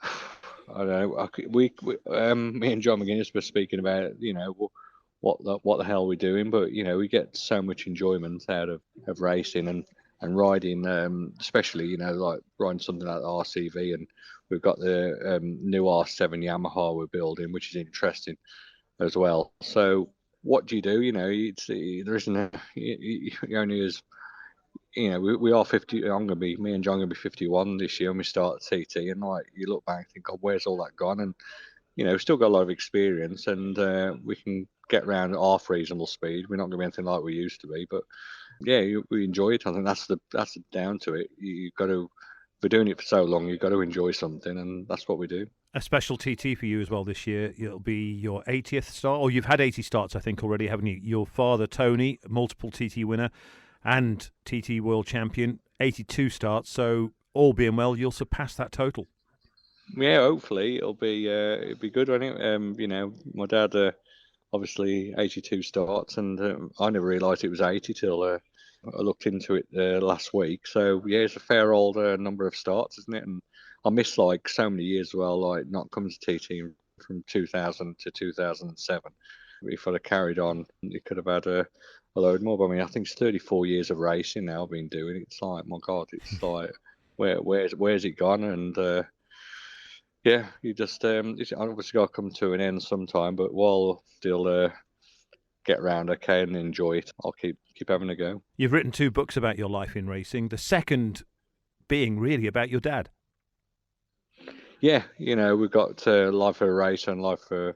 I don't know. Me and John McGuinness were speaking about, what the hell we're doing, but we get so much enjoyment out of racing and riding, especially like riding something like the RCV, and we've got the new R7 Yamaha we're building, which is interesting as well. So what do? There isn't only as we are 50. Me and John are gonna be 51 this year, and we start at TT. And like you look back and think, God, where's all that gone? And we've still got a lot of experience, and we can get around at half reasonable speed. We're not gonna be anything like we used to be, but yeah, we enjoy it. I think that's the down to it. You've got to. We're doing it for so long. You've got to enjoy something, and that's what we do. A special TT for you as well this year. It'll be your 80th start, or you've had 80 starts, I think, already, haven't you? Your father, Tony, multiple TT winner and TT world champion, 82 starts. So all being well, you'll surpass that total. Yeah, hopefully it'll be good, won't it? My dad obviously 82 starts, and I never realised it was 80 till I looked into it last week. So yeah, it's a fair old number of starts, isn't it? And I missed like so many years as well, like not coming to TT from 2000 to 2007. If I'd have carried on, you could have had a load more. But I mean, I think it's 34 years of racing now I've been doing it. It's like, my God, it's like, where's it gone? And yeah, you just it's obviously got to come to an end sometime. But while still get around okay and enjoy it, I'll keep having a go. You've written 2 books about your life in racing. The second being really about your dad. Yeah, we've got Life of a Racer and Life for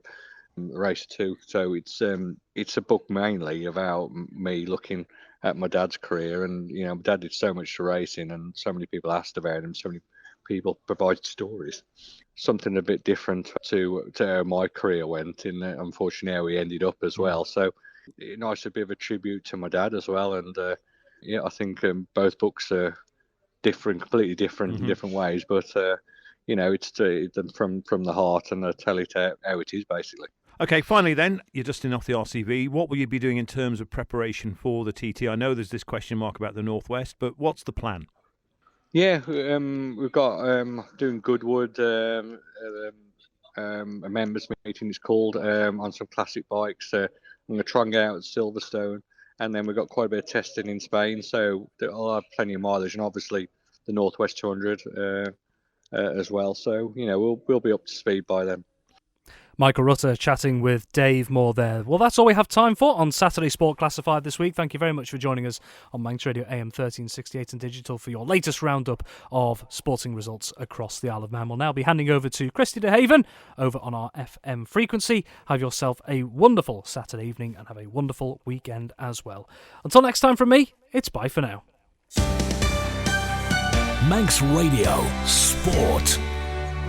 Racer 2. So it's a book mainly about me looking at my dad's career, and my dad did so much to racing, and so many people asked about him, so many people provided stories. Something a bit different to how my career went, and unfortunately how he ended up as well. So nice, a bit of a tribute to my dad as well. And I think both books are completely different in different ways, but it's from the heart, and I tell it how it is basically. Okay, finally then, you're dusting off the RCV. What will you be doing in terms of preparation for the TT? I know there's this question mark about the Northwest, but what's the plan? Yeah, we've got doing Goodwood, a members meeting it's called, on some classic bikes. I'm going to try and get out at Silverstone, and then we've got quite a bit of testing in Spain, so I'll have plenty of mileage, and obviously the Northwest 200 as well. So we'll be up to speed by then. Michael Rutter chatting with Dave Moore there. Well, that's all we have time for on Saturday Sport Classified this week. Thank you very much for joining us on Manx Radio AM 1368 and digital for your latest roundup of sporting results across the Isle of Man. We'll now be handing over to Christy de Haven over on our FM frequency. Have yourself a wonderful Saturday evening and have a wonderful weekend as well. Until next time from me, it's bye for now. Manx Radio Sport.